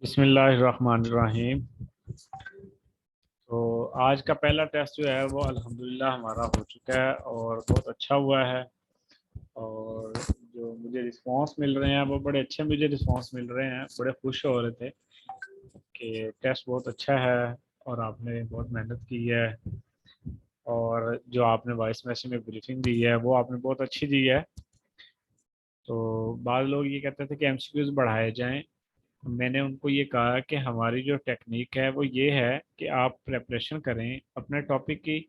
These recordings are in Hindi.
बिस्मिल्लाहिर्रहमानिर्रहीम। तो आज का पहला टेस्ट जो है वो अल्हम्दुलिल्लाह हमारा हो चुका है और बहुत अच्छा हुआ है। और जो मुझे रिस्पांस मिल रहे हैं वो बड़े अच्छे मुझे रिस्पांस मिल रहे हैं, बड़े खुश हो रहे थे कि टेस्ट बहुत अच्छा है और आपने बहुत मेहनत की है। और जो आपने वॉइस मैसेज में ब्रीफिंग दी है वो आपने बहुत अच्छी दी है। तो बाद लोग ये कहते थे कि एमसीक्यूज बढ़ाए जाएं। मैंने उनको ये कहा कि हमारी जो टेक्निक है वो ये है कि आप प्रेपरेशन करें अपने टॉपिक की।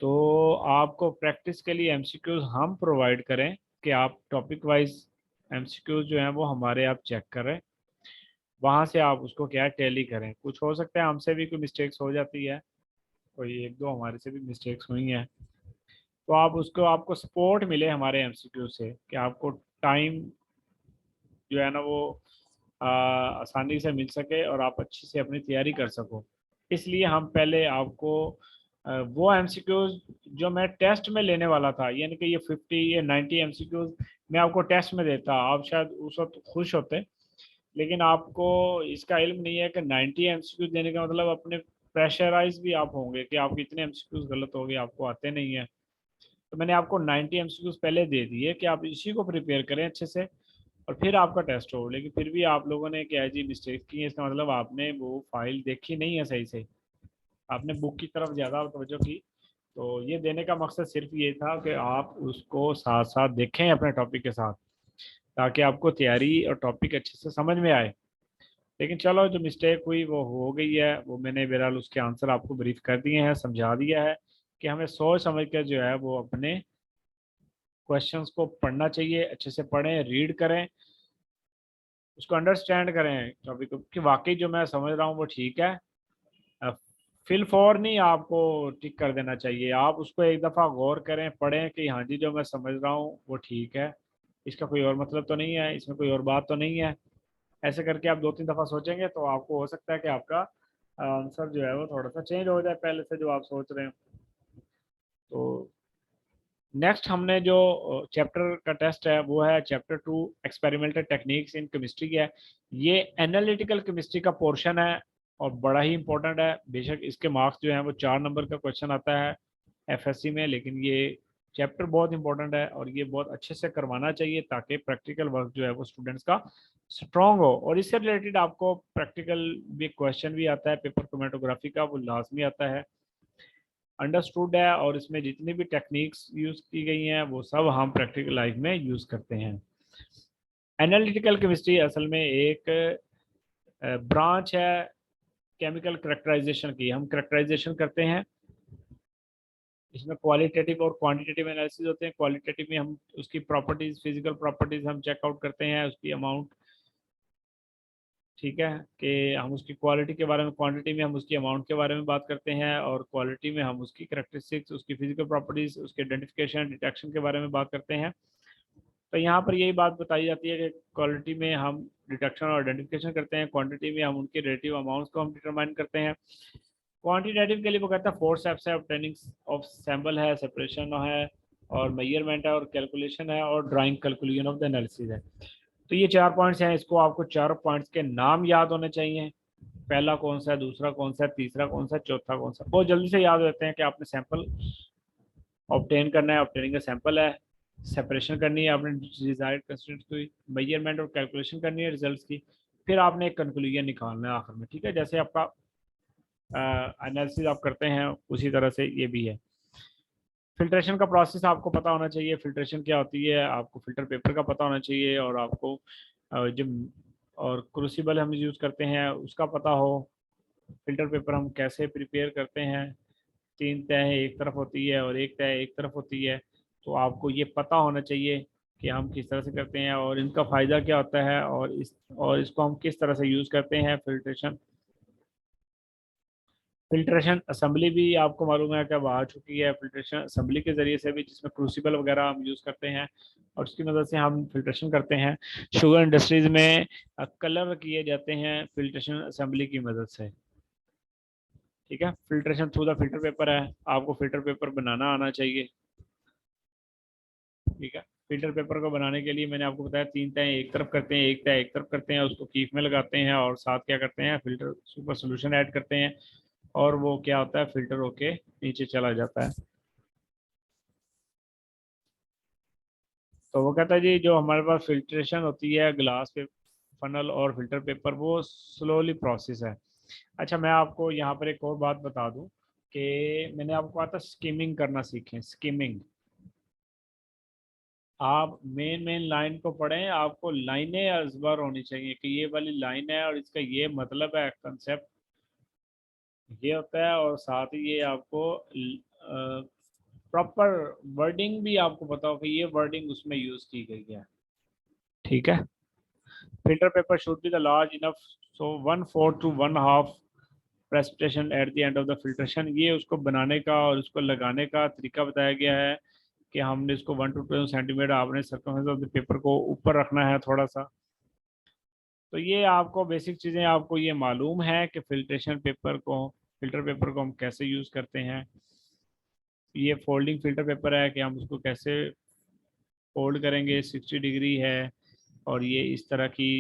तो आपको प्रैक्टिस के लिए एमसीक्यूज हम प्रोवाइड करें कि आप टॉपिक वाइज एमसीक्यूज जो हैं वो हमारे आप चेक करें। वहाँ से आप उसको क्या टैली करें। कुछ हो सकता है हमसे भी कोई मिस्टेक्स हो जाती है, कोई एक दो हमारे से भी मिस्टेक्स हुई हैं। तो आप उसको आपको सपोर्ट मिले हमारे एमसीक्यू से कि आपको टाइम जो है ना वो आसानी से मिल सके और आप अच्छी से अपनी तैयारी कर सको। इसलिए हम पहले आपको वो एमसीक्यूज जो मैं टेस्ट में लेने वाला था, यानी कि ये 50 या 90 एमसीक्यूज मैं आपको टेस्ट में देता, आप शायद उस वक्त खुश होते। लेकिन आपको इसका इल्म नहीं है कि 90 एमसीक्यूज देने का मतलब अपने प्रेशराइज भी आप होंगे कि आपके इतने एमसीक्यूज गलत हो गए, आपको आते नहीं है। तो मैंने आपको 90 एमसीक्यूज पहले दे दिए कि आप इसी को प्रिपेयर करें अच्छे से और फिर आपका टेस्ट हो। लेकिन फिर भी आप लोगों ने क्या है जी मिस्टेक की है, इसका मतलब आपने वो फाइल देखी नहीं है सही से, आपने बुक की तरफ ज़्यादा तवज्जो की। तो ये देने का मकसद सिर्फ ये था कि आप उसको साथ साथ देखें अपने टॉपिक के साथ, ताकि आपको तैयारी और टॉपिक अच्छे से समझ में आए। लेकिन चलो जो मिस्टेक हुई वो हो गई है, वो मैंने बहरहाल उसके आंसर आपको ब्रीफ कर दिए हैं, समझा दिया है कि हमें सोच समझ कर जो है वो अपने क्वेश्चंस को पढ़ना चाहिए। अच्छे से पढ़ें, रीड करें, उसको अंडरस्टैंड करें टॉपिक को कि वाकई जो मैं समझ रहा हूँ वो ठीक है। फिल फॉर नहीं आपको टिक कर देना चाहिए, आप उसको एक दफ़ा गौर करें, पढ़ें कि हाँ जी जो मैं समझ रहा हूँ वो ठीक है, इसका कोई और मतलब तो नहीं है, इसमें कोई और बात तो नहीं है। ऐसे करके आप दो तीन दफ़ा सोचेंगे तो आपको हो सकता है कि आपका आंसर जो है वो थोड़ा सा चेंज हो जाए पहले से जो आप सोच रहे हैं। तो नेक्स्ट हमने जो चैप्टर का टेस्ट है वो है chapter 2 experimental techniques in chemistry है। ये एनालिटिकल केमिस्ट्री का पोर्शन है और बड़ा ही इंपॉर्टेंट है। बेशक इसके मार्क्स जो हैं वो 4 नंबर का क्वेश्चन आता है एफएससी में, लेकिन ये चैप्टर बहुत इंपॉर्टेंट है और ये बहुत अच्छे से करवाना चाहिए ताकि प्रैक्टिकल वर्क जो है वो स्टूडेंट्स का स्ट्रॉन्ग हो। और इससे रिलेटेड आपको प्रैक्टिकल भी क्वेश्चन भी आता है, पेपर क्रोमेटोग्राफी का वो लाजमी आता है, अंडरस्टूड है। और इसमें जितनी भी टेक्निक्स यूज की गई हैं वो सब हम प्रैक्टिकल लाइफ में यूज करते हैं। एनालिटिकल केमिस्ट्री असल में एक ब्रांच है केमिकल करेक्टराइजेशन की। हम करेक्टराइजेशन करते हैं, इसमें क्वालिटेटिव और क्वांटिटेटिव एनालिसिस होते हैं। क्वालिटेटिव में हम उसकी प्रॉपर्टीज, फिजिकल प्रॉपर्टीज हम चेकआउट करते हैं, उसकी अमाउंट, ठीक है, कि हम उसकी क्वालिटी के बारे में, क्वांटिटी में हम उसकी अमाउंट के बारे में बात करते हैं, और क्वालिटी में हम उसकी करेक्टरिस्टिक्स, उसकी फिजिकल प्रॉपर्टीज, उसके आइडेंटिफिकेशन डिटेक्शन के बारे में बात करते हैं। तो यहाँ पर यही बात बताई जाती है कि क्वालिटी में हम डिटेक्शन और आइडेंटिफिकेशन करते हैं, क्वांटिटी में हम उनके रिलेटिव अमाउंट्स को हम डिटरमाइन करते हैं। क्वांटिटेटिव के लिए वो कहता है 4 स्टेप्स है, ऑब्टेनिंग ऑफ सैंपल है, सेपरेशन है, और मेजरमेंट है, और कैलकुलेशन है, और drawing calculation of the analysis है। तो ये 4 पॉइंट्स हैं, इसको आपको 4 पॉइंट्स के नाम याद होने चाहिए। पहला कौन सा है, दूसरा कौन सा है, तीसरा कौन सा है, चौथा कौन सा। बहुत जल्दी से याद रहते हैं कि आपने सैंपल ऑब्टेन करना है, ऑब्टेनिंग का सैंपल है, सेपरेशन करनी है आपने डिजायर्ड कंस्टिट्यूएंट्स की, मेजरमेंट और कैलकुलेशन करनी है रिजल्ट्स की, फिर आपने एक कंक्लूजन निकालना है आखिर में। ठीक है, जैसे आपका एनालिसिस आप करते हैं उसी तरह से ये भी है। फिल्ट्रेशन का प्रोसेस आपको पता होना चाहिए, फिल्ट्रेशन क्या होती है, आपको फिल्टर पेपर का पता होना चाहिए, और आपको जो और क्रूसिबल हम यूज़ करते हैं उसका पता हो। फिल्टर पेपर हम कैसे प्रिपेयर करते हैं, 3 तह एक तरफ होती है और एक तह एक तरफ होती है। तो आपको ये पता होना चाहिए कि हम किस तरह से करते हैं और इनका फ़ायदा क्या होता है, और इसको हम किस तरह से यूज़ करते हैं। फिल्ट्रेशन असेंबली भी आपको मालूम है कि अब आ चुकी है, फिल्ट्रेशन असेंबली के ज़रिए से भी, जिसमें क्रूसिबल वगैरह हम यूज़ करते हैं और उसकी मदद से हम फिल्ट्रेशन करते हैं। शुगर इंडस्ट्रीज़ में कलर किए जाते हैं फिल्ट्रेशन असेंबली की मदद से। ठीक है, filtration through the filter paper है, आपको फिल्टर पेपर बनाना आना चाहिए। ठीक है, फिल्टर पेपर को बनाने के लिए मैंने आपको बताया 3 तह एक तरफ करते हैं, एक तह एक तरफ करते हैं, उसको कीफ में लगाते हैं और साथ क्या करते हैं, फिल्टर सुपर सोल्यूशन ऐड करते हैं और वो क्या होता है, फिल्टर होके नीचे चला जाता है। तो वो कहता है जी जो हमारे पास फिल्ट्रेशन होती है ग्लास पे फनल और फिल्टर पेपर, वो स्लोली प्रोसेस है। अच्छा मैं आपको यहाँ पर एक और बात बता दूं कि मैंने आपको कहा था स्कीमिंग करना सीखें, स्कीमिंग। आप मेन मेन लाइन को पढ़ें, आपको लाइनें अजबर होनी चाहिए कि ये वाली लाइन है और इसका ये मतलब है, कंसेप्ट ये होता है, और साथ ही ये आपको प्रॉपर वर्डिंग भी आपको पता हो कि ये वर्डिंग उसमें यूज की गई है। ठीक है। Filter paper should be the large enough, so 1/4 to 1/2 precipitation at the end of the filtration. ये उसको बनाने का और उसको लगाने का तरीका बताया गया है कि हमने इसको 1 to 2 सेंटीमीटर आपने सर्कमफेरेंस ऑफ द पेपर को ऊपर रखना है थोड़ा सा। तो ये आपको बेसिक चीज़ें आपको ये मालूम है कि फिल्टर पेपर को हम कैसे यूज़ करते हैं। ये फोल्डिंग फिल्टर पेपर है कि हम उसको कैसे फोल्ड करेंगे, 60 डिग्री है, और ये इस तरह की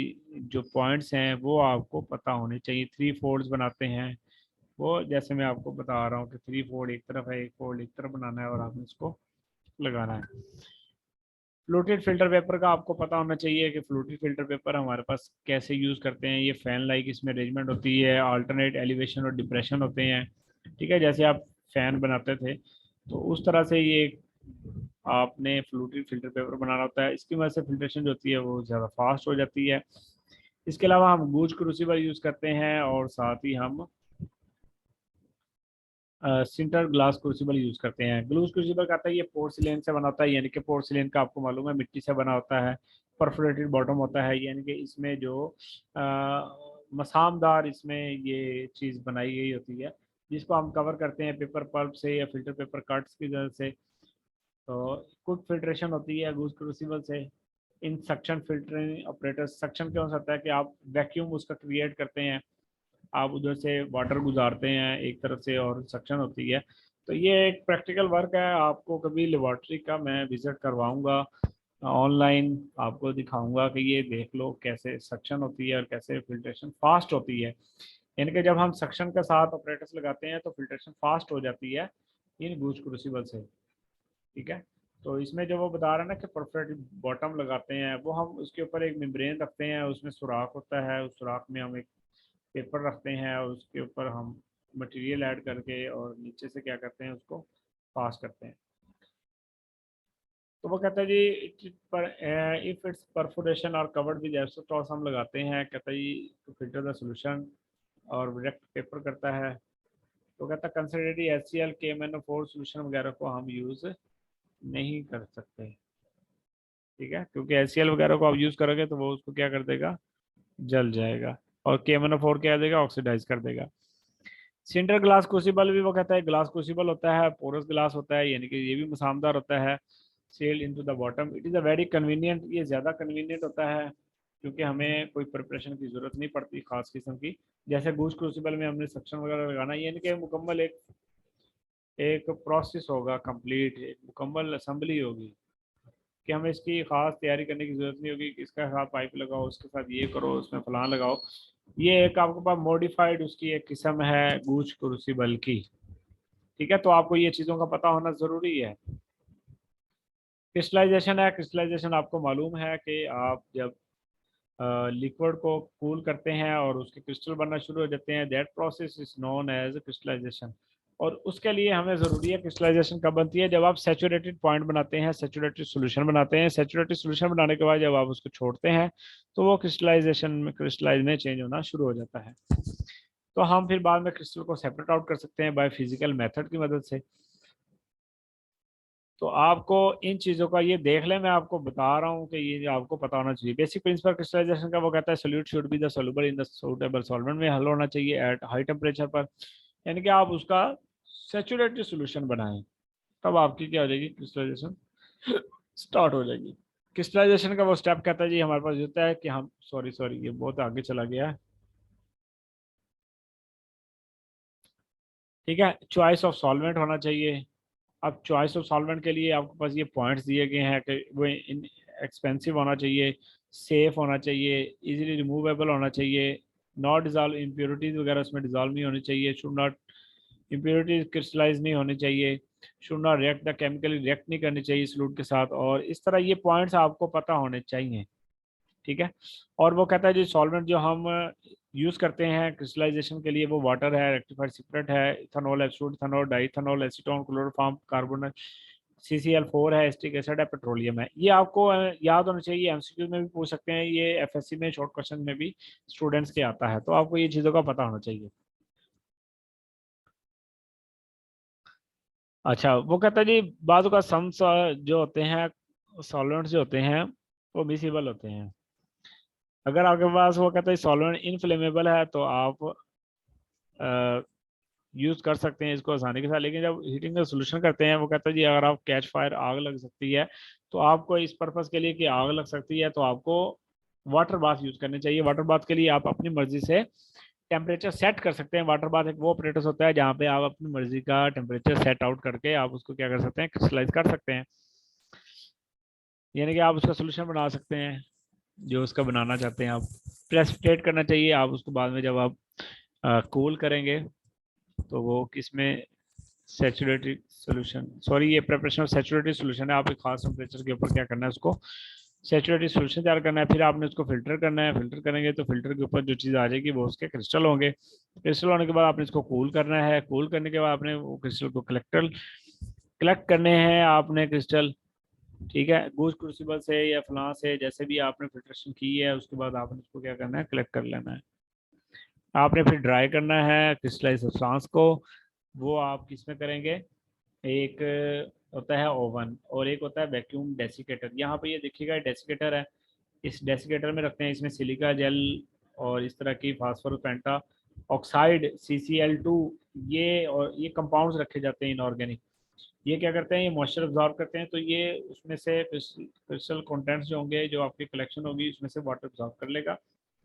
जो पॉइंट्स हैं वो आपको पता होने चाहिए। 3 फोल्ड्स बनाते हैं वो, जैसे मैं आपको बता रहा हूँ कि 3 फोल्ड एक तरफ है, एक फोल्ड एक तरफ बनाना है और आपने इसको लगाना है। फ्लूटेड फिल्टर पेपर का आपको पता होना चाहिए कि फ्लूटेड फिल्टर पेपर हमारे पास कैसे यूज़ करते हैं। ये फैन लाइक इसमें अरेंजमेंट होती है, अल्टरनेट एलिवेशन और डिप्रेशन होते हैं। ठीक है, जैसे आप फैन बनाते थे तो उस तरह से ये आपने फ्लूटेड फिल्टर पेपर बनाना होता है। इसकी वजह से फिल्ट्रेशन जो होती है वो ज़्यादा फास्ट हो जाती है। इसके अलावा हम गूज क्रूसिबल यूज़ करते हैं और साथ ही हम सिंटर ग्लास क्रूसिबल यूज करते हैं। ग्लूस क्रूसिबल का आता है ये पोर्सिलेन से बना होता है, यानी कि पोर्सिलेन का आपको मालूम है मिट्टी से बना होता है। परफोरेटेड बॉटम होता है, यानी कि इसमें जो मसामदार इसमें ये चीज़ बनाई गई होती है जिसको हम कवर करते हैं पेपर पल्प से या फिल्टर पेपर कट्स की वजह से। तो क्विक फिल्ट्रेशन होती है गूस क्रूसिबल से। इन सक्शन फिल्टरिंग ऑपरेटर, सक्शन क्या हो सकता है कि आप वैक्यूम उसका क्रिएट करते हैं, आप उधर से वाटर गुजारते हैं एक तरफ से और सक्शन होती है। तो ये एक प्रैक्टिकल वर्क है, आपको कभी लेबॉर्ट्री का मैं विजिट करवाऊंगा ऑनलाइन, आपको दिखाऊंगा कि ये देख लो कैसे सक्शन होती है और कैसे फिल्ट्रेशन फास्ट होती है। यानी कि जब हम सक्शन के साथ ऑपरेटर्स लगाते हैं तो फिल्ट्रेशन फास्ट हो जाती है इन गूज क्रूसिबल से। ठीक है। तो इसमें जो वो बता रहा है ना कि परफेक्ट बॉटम लगाते हैं, वो हम उसके ऊपर एक मेम्ब्रेन रखते हैं, उसमें सुराख होता है, उस सुराख में हम एक पेपर रखते हैं और उसके ऊपर हम मटेरियल ऐड करके और नीचे से क्या करते हैं उसको पास करते हैं। तो वो कहता है जी पर इफ इट्स परफोरेशन और कवर्ड विद एसिटोस हम लगाते हैं, कहता है जी टू फिल्टर द सॉल्यूशन और डायरेक्ट पेपर करता है। तो कहता है कंसिडर HCl KMnO4 सोल्यूशन वगैरह को हम यूज़ नहीं कर सकते। ठीक है, क्योंकि HCl वगैरह को आप यूज़ करोगे तो वो उसको क्या कर देगा, जल जाएगा, और KMnO4 क्या देगा, ऑक्सीडाइज कर देगा। सिंटर ग्लास क्रूसिबल भी वो कहता है ग्लास क्रूसिबल होता है, पोरस ग्लास होता है, यानी कि ये भी मसामदार होता है। Sailed into the bottom, it is a very convenient, ये ज़्यादा कन्वीनियंट होता है क्योंकि हमें कोई प्रिपरेशन की ज़रूरत नहीं पड़ती खास किस्म की। जैसे गूस क्रूसिबल में हमने सक्शन वगैरह लगाना है, यानी कि मुकम्मल एक एक प्रोसेस होगा, कंप्लीट एक मुकम्मल असम्बली होगी कि हमें इसकी खास तैयारी करने की ज़रूरत नहीं होगी कि इसका साथ पाइप लगाओ, उसके साथ ये करो, उसमें फलां लगाओ। ये एक आपके पास मॉडिफाइड उसकी एक किस्म है गूज क्रूसिबल की। ठीक है, तो आपको ये चीज़ों का पता होना ज़रूरी है। क्रिस्टलाइजेशन है, क्रिस्टलाइजेशन आपको मालूम है कि आप जब लिक्विड को कूल करते हैं और उसके क्रिस्टल बनना शुरू हो जाते हैं, that process is known as crystallisation. और उसके लिए हमें ज़रूरी है, क्रिस्टलाइजेशन कब बनती है, जब आप सेचुरेटेड पॉइंट बनाते हैं, सेचुरेटेड सॉल्यूशन बनाते हैं। सेचुरेटेड सॉल्यूशन बनाने के बाद जब आप उसको छोड़ते हैं तो वो क्रिस्टलाइजेशन में क्रिस्टलाइज में चेंज होना शुरू हो जाता है। तो हम फिर बाद में क्रिस्टल को सेपरेट आउट कर सकते हैं बाय फिजिकल मेथड की मदद से। तो आपको इन चीज़ों का ये देख लें, मैं आपको बता रहा हूँ कि ये आपको पता होना चाहिए। बेसिक प्रिंसिपल क्रिस्टलाइजेशन का वो कहता है solute should be the soluble in the suitable solvent में हल होना चाहिए एट हाई टेम्परेचर पर, यानी कि आप उसका सेचुरेटेड सोल्यूशन बनाएं, तब आपकी क्या हो जाएगी, क्रिस्टलाइजेशन स्टार्ट हो जाएगी। क्रिस्टलाइजेशन का वो स्टेप कहता है जी हमारे पास होता है कि हम सॉरी सॉरी ये बहुत आगे चला गया है। ठीक है, चॉइस ऑफ सॉल्वेंट होना चाहिए, अब चॉइस ऑफ सॉल्वेंट के लिए आपके पास ये पॉइंट्स दिए गए हैं कि वो एक्सपेंसिव होना चाहिए, सेफ होना चाहिए, इजीली रिमूवेबल होना चाहिए, नॉट डिजॉल्व, इम्प्योरिटीज वगैरह उसमें डिजॉल्व नहीं होनी चाहिए, शुड नॉट, इम्प्योरिटीज क्रिस्टलाइज नहीं होनी चाहिए, should not react the chemically, react नहीं करनी चाहिए सॉल्यूट के साथ, और इस तरह ये पॉइंट्स आपको पता होने चाहिए। ठीक है। और वो कहता है जो सॉल्वेंट जो हम यूज करते हैं क्रिस्टलाइजेशन के लिए वो वाटर है, रेक्टिफाइड सिपरेट है, ethanol, absolute ethanol, diethanol, acetone, chloroform, carbonate, CCl4 है, एसिटिक एसिड है, पेट्रोलियम है। ये आपको याद होना चाहिए, एमसीक्यू में भी पूछ सकते हैं, ये एफएससी में शॉर्ट क्वेश्चन में भी स्टूडेंट्स के आता है, तो आपको ये चीज़ों का पता होना चाहिए। अच्छा, वो कहता है जी बाजू का सम जो होते हैं, सॉल्वेंट्स जो होते हैं वो मिसिबल होते हैं। अगर आपके पास वो कहता है सॉल्वेंट इनफ्लेमेबल है तो आप यूज कर सकते हैं इसको आसानी के साथ, लेकिन जब हीटिंग का सोल्यूशन करते हैं वो कहता है जी अगर आप कैच फायर, आग लग सकती है, तो आपको इस पर्पज के लिए कि आग लग सकती है तो आपको वाटर बाथ यूज करने चाहिए। वाटर बाथ के लिए आप अपनी मर्जी से टेम्परेचर सेट कर सकते हैं। वाटर बाथ एक वो ऑपरेटर्स होता है जहाँ पे आप अपनी मर्जी का टेम्परेचर सेट आउट करके आप उसको क्या कर सकते हैं, क्रिस्टलाइज कर सकते हैं, यानी कि आप उसका सोल्यूशन बना सकते हैं जो उसका बनाना चाहते हैं आप। प्रेसिपिटेट करना चाहिए आप उसको बाद में जब आप कूल करेंगे तो वो किसमें, सैचुरेटेड सॉल्यूशन, सॉरी ये प्रिपरेशन ऑफ सैचुरेटेड सॉल्यूशन है। आप एक खास टेम्परेचर के ऊपर क्या करना है, उसको सैचुरेटेड सॉल्यूशन तैयार करना है, फिर आपने उसको फिल्टर करना है। फिल्टर करेंगे तो फिल्टर के ऊपर जो चीज़ आ जाएगी वो उसके क्रिस्टल होंगे। क्रिस्टल होने के बाद आपने इसको कूल करना है। कूल करने के बाद आपने वो क्रिस्टल को कलेक्ट करने हैं आपने क्रिस्टल। ठीक है, गूस क्रूसिबल से या फलां से जैसे भी आपने फिल्ट्रेशन की है उसके बाद आपने उसको क्या करना है, कलेक्ट कर लेना है। आपने फिर ड्राई करना है क्रिस्टलाइज सब्सटेंस को। वो आप किस में करेंगे, एक होता है ओवन और एक होता है वैक्यूम डेसिकेटर। यहाँ पे ये देखिएगा डेसिकेटर है, इस डेसिकेटर में रखते हैं इसमें सिलिका जेल और इस तरह की फास्फोरस पेंटा ऑक्साइड CCl2, ये और ये कंपाउंड्स रखे जाते हैं इनऑर्गेनिक। ये क्या करते हैं, ये मॉइस्चर अब्जॉर्ब करते हैं, तो ये उसमें से क्रिस्टल कंटेंट्स जो होंगे, जो आपकी कलेक्शन होगी उसमें से वाटर अब्जॉर्ब कर लेगा।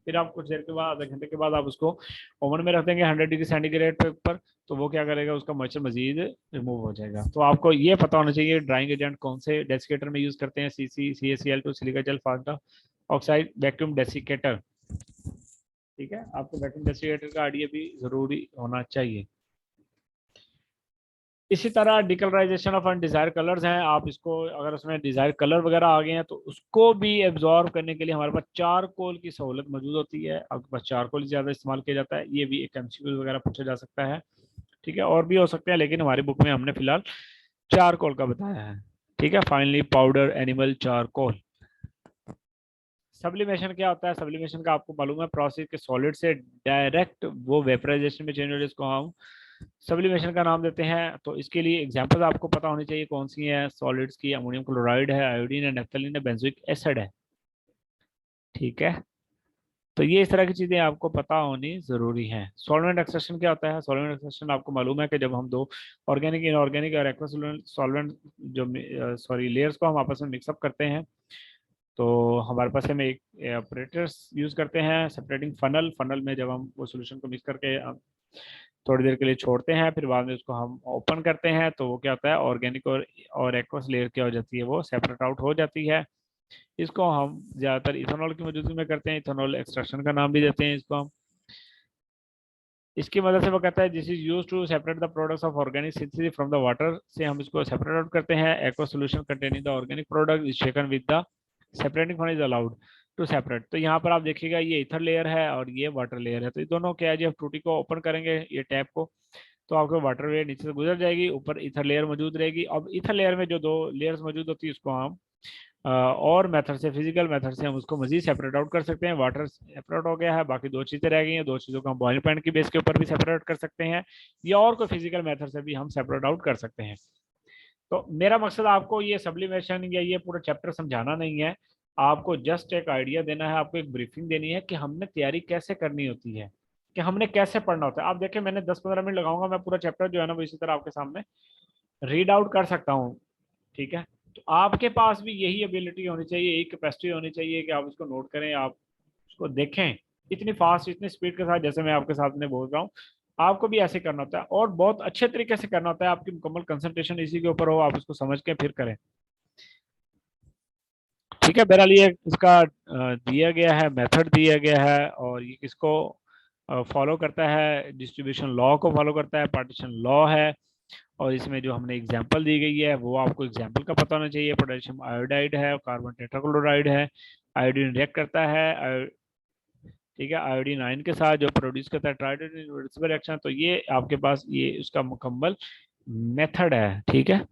फिर आप कुछ देर के बाद, आधे घंटे के बाद आप उसको ओवन में रख देंगे 100 डिग्री सेंटीग्रेड पर, तो वो क्या करेगा, उसका मॉइस्चर मजीद रिमूव हो जाएगा। तो आपको ये पता होना चाहिए ड्राइंग एजेंट कौन से डेसिकेटर में यूज करते हैं, CaCl2, silica gel, FASTA oxide, vacuum desiccator. ठीक है, आपको वैक्यूम डेसिकेटर का आइडिया भी जरूरी होना चाहिए। इसी तरह डिकलराइजेशन ऑफ अनडिजायर कलर्स हैं, आप इसको अगर उसमें डिजायर कलर वगैरह आ गए हैं तो उसको भी एब्जॉर्ब करने के लिए हमारे पास चारकोल की सहूलत मौजूद होती है। आपके पास चारकोल ज़्यादा इस्तेमाल किया जाता है, ये भी एक MCQ वगैरह पूछा जा सकता है। ठीक है, और भी हो सकते हैं लेकिन हमारी बुक में हमने फिलहाल चारकोल का बताया है। ठीक है, finally powder animal charcoal. Sublimation क्या होता है, सब्लिमेशन का आपको मालूम है, प्रोसेस के सॉलिड से डायरेक्ट वो वेपराइजेशन में चेंज हो, जिसको हम सब्लिमेशन का नाम देते हैं। तो इसके लिए एग्जांपल्स आपको पता होनी चाहिए कौन सी है सॉलिड्स की, अमोनियम क्लोराइड है, आयोडीन है, नेफ्थलीन है, बेंजोइक एसिड है। ठीक है, तो ये इस तरह की चीजें आपको पता होनी जरूरी है। सॉल्वेंट एक्सट्रैक्शन क्या होता है, सॉल्वेंट एक्सट्रैक्शन आपको मालूम है कि जब हम दो ऑर्गेनिक, इनऑर्गेनिक और एक्वा सॉल्वेंट जो सॉरी लेयर्स को हम आपस में मिक्सअप करते हैं, तो हमारे पास हम एक ऑपरेटर्स यूज करते हैं, सेपरेटिंग फनल। फनल में जब हम वो सोल्यूशन को मिक्स करके थोड़ी देर के लिए छोड़ते हैं, फिर बाद में उसको हम ओपन करते हैं, तो वो क्या होता है, ऑर्गेनिक और एक्वस लेयर क्या हो जाती है, वो सेपरेट आउट हो जाती है। इसको हम ज़्यादातर इथेनॉल की मौजूदगी में करते हैं, इथेनॉल एक्सट्रैक्शन का नाम भी देते हैं इसको हम। इसकी मदद से वो कहता है this is use to separate the products of organic synthesis from the water, से हम इसको सेपरेट आउट करते हैं। Aqua solution containing the organic product is shaken with the separating fun is allowed to separate. तो यहाँ पर आप देखिएगा ये इथर लेयर है और ये वाटर लेयर है, तो ये दोनों क्या है, जब टूटी को ओपन करेंगे ये टैप को, तो आपको वाटर लेयर नीचे से गुजर जाएगी, ऊपर इथर लेयर मौजूद रहेगी। अब इथर लेयर में जो दो लेयर्स मौजूद होती है उसको हम और मेथड से, फिजिकल मेथड से हम उसको मजीद सेपरेट आउट कर सकते हैं। वाटर सेपरेट हो गया है, बाकी दो चीज़ें रह गई हैं, दो चीज़ों को हम बॉइलिंग पॉइंट की बेस के ऊपर भी सेपरेट कर सकते हैं, या और कोई फिजिकल मेथड से भी हम सेपरेट आउट कर सकते हैं। तो मेरा मकसद आपको ये सब्लिमेशन या ये पूरा चैप्टर समझाना नहीं है, आपको जस्ट एक आइडिया देना है, आपको एक ब्रीफिंग देनी है कि हमने तैयारी कैसे करनी होती है, कि हमने कैसे पढ़ना होता है। आप देखिए मैंने 10-15 मिनट लगाऊंगा, मैं पूरा चैप्टर जो है ना वो इसी तरह आपके सामने रीड आउट कर सकता हूँ। ठीक है, तो आपके पास भी यही एबिलिटी होनी चाहिए, यही कैपेसिटी होनी चाहिए कि आप इसको नोट करें, आप उसको देखें इतनी फास्ट, इतनी स्पीड के साथ जैसे मैं आपके साथ में बोल रहा हूँ। आपको भी ऐसे करना होता है और बहुत अच्छे तरीके से करना होता है। आपकी मुकम्मल कंसंट्रेशन इसी के ऊपर हो, आप इसको समझ के फिर करें। ठीक है, बहरहाल ये इसका दिया गया है, मेथड दिया गया है, और ये किसको फॉलो करता है, डिस्ट्रीब्यूशन लॉ को फॉलो करता है, पार्टीशन लॉ है। और इसमें जो हमने एग्जांपल दी गई है वो आपको एग्जांपल का पता होना चाहिए। पोटेशियम आयोडाइड है, कार्बन टेट्राक्लोराइड है, आयोडीन रिएक्ट करता है ठीक है, आयोडीन आयन के साथ जो प्रोड्यूस करता है ट्राइडेंट रिवर्सिबल रिएक्शन। तो ये आपके पास ये उसका मुकम्मल मेथड है। ठीक है,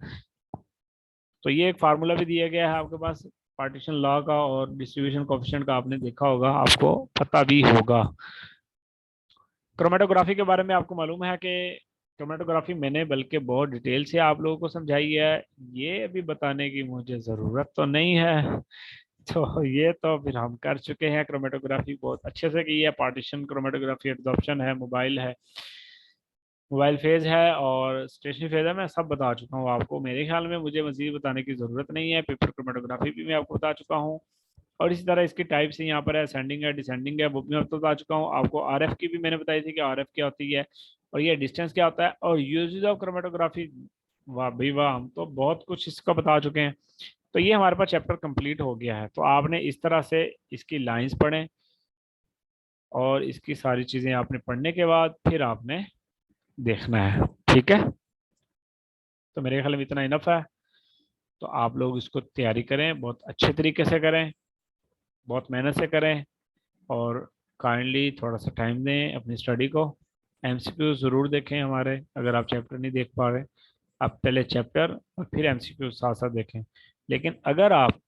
तो ये एक फार्मूला भी दिया गया है आपके पास पार्टीशन लॉ का, और डिस्ट्रीब्यूशन कोएफिशिएंट का आपने देखा होगा, आपको पता भी होगा। क्रोमेटोग्राफी के बारे में आपको मालूम है कि क्रोमेटोग्राफी मैंने बल्कि बहुत डिटेल से आप लोगों को समझाई है, ये अभी बताने की मुझे ज़रूरत तो नहीं है। तो ये तो फिर हम कर चुके हैं, क्रोमेटोग्राफी बहुत अच्छे से की है। पार्टीशन क्रोमेटोग्राफी, एब्जॉर्प्शन है, मोबाइल फेज है और स्टेशनरी फेज है, मैं सब बता चुका हूँ आपको। मेरे ख्याल में मुझे मजीद बताने की ज़रूरत नहीं है। पेपर क्रोमेटोग्राफी भी मैं आपको बता चुका हूँ, और इसी तरह इसकी टाइप्स यहाँ पर है, असेंडिंग है, डिसेंडिंग है, वो भी मैं आपको बता चुका हूँ। आपको आरएफ की भी मैंने बताई थी कि आरएफ क्या होती है, और ये डिस्टेंस क्या होता है, और यूजेज ऑफ क्रोमेटोग्राफी। वाह भाई वाह, हम तो बहुत कुछ इसका बता चुके हैं। तो ये हमारे पास चैप्टर कंप्लीट हो गया है। तो आपने इस तरह से इसकी लाइंस पढ़ें, और इसकी सारी चीज़ें आपने पढ़ने के बाद फिर आपने देखना है। ठीक है, तो मेरे ख्याल में इतना इनफ है। तो आप लोग इसको तैयारी करें, बहुत अच्छे तरीके से करें, बहुत मेहनत से करें, और काइंडली थोड़ा सा टाइम दें अपनी स्टडी को। एमसीक्यू ज़रूर देखें हमारे, अगर आप चैप्टर नहीं देख पा रहे, आप पहले चैप्टर और फिर एमसीक्यू साथ साथ देखें। लेकिन अगर आप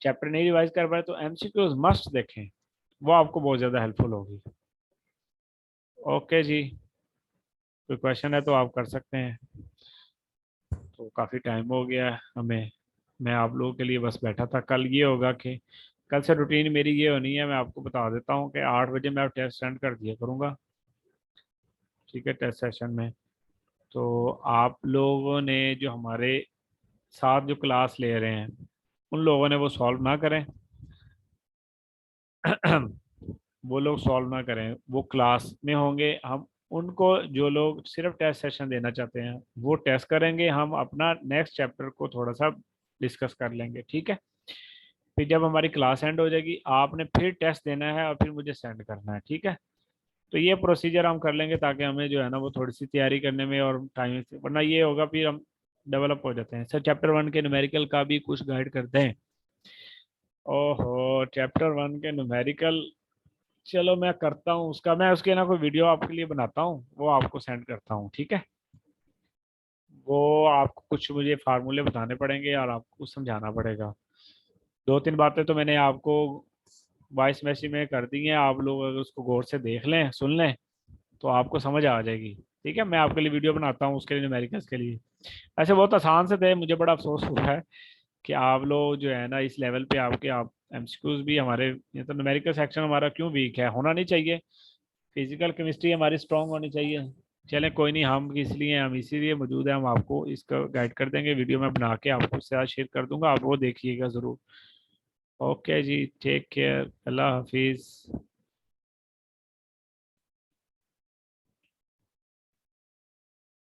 चैप्टर नहीं रिवाइज कर पाए तो एमसीक्यूज मस्ट देखें, वो आपको बहुत ज़्यादा हेल्पफुल होगी। ओके जी, कोई क्वेश्चन है तो आप कर सकते हैं। तो काफ़ी टाइम हो गया है हमें, मैं आप लोगों के लिए बस बैठा था। कल ये होगा कि कल से रूटीन मेरी ये होनी है, मैं आपको बता देता हूँ कि 8 बजे मैं टेस्ट सेंड कर दिया करूँगा। ठीक है, टेस्ट सेशन में तो आप लोगों ने जो हमारे साथ जो क्लास ले रहे हैं उन लोगों ने वो सॉल्व ना करें। वो लोग सॉल्व ना करें, वो क्लास में होंगे। हम उनको, जो लोग सिर्फ टेस्ट सेशन देना चाहते हैं वो टेस्ट करेंगे, हम अपना नेक्स्ट चैप्टर को थोड़ा सा डिस्कस कर लेंगे। ठीक है, फिर जब हमारी क्लास एंड हो जाएगी आपने फिर टेस्ट देना है और फिर मुझे सेंड करना है। ठीक है, तो ये प्रोसीजर हम कर लेंगे ताकि हमें जो है ना वो थोड़ी सी तैयारी करने में और टाइम से, वरना ये होगा फिर हम डेवलप हो जाते हैं। सर चैप्टर 1 के न्यूमेरिकल का भी कुछ गाइड करते हैं। ओहो, चैप्टर 1 के न्यूमेरिकल, चलो मैं करता हूँ उसका, मैं उसके ना कोई वीडियो आपके लिए बनाता हूँ, वो आपको सेंड करता हूँ। ठीक है, वो आपको कुछ मुझे फार्मूले बताने पड़ेंगे और आपको समझाना पड़ेगा। 2-3 बातें तो मैंने आपको वॉइस मैसेज में कर दी हैं, आप लोग अगर उसको गौर से देख लें, सुन लें, तो आपको समझ आ जाएगी। ठीक है, मैं आपके लिए वीडियो बनाता हूँ उसके लिए, न्यूमेरिकल्स के लिए। ऐसे बहुत आसान से थे, मुझे बड़ा अफसोस हुआ है कि आप लोग जो है ना इस लेवल पे आपके, आप एमसीक्यूज भी हमारे, ये तो न्यूमेरिकल सेक्शन हमारा क्यों वीक है, होना नहीं चाहिए। फिजिकल केमिस्ट्री हमारी स्ट्रांग होनी चाहिए। चलें कोई नहीं, हम इसीलिए मौजूद है, हम आपको इसका गाइड कर देंगे, वीडियो में बना के आपको साथ शेयर कर दूंगा, आप वो देखिएगा ज़रूर। ओके जी, टेक केयर, अल्लाह हाफिज़।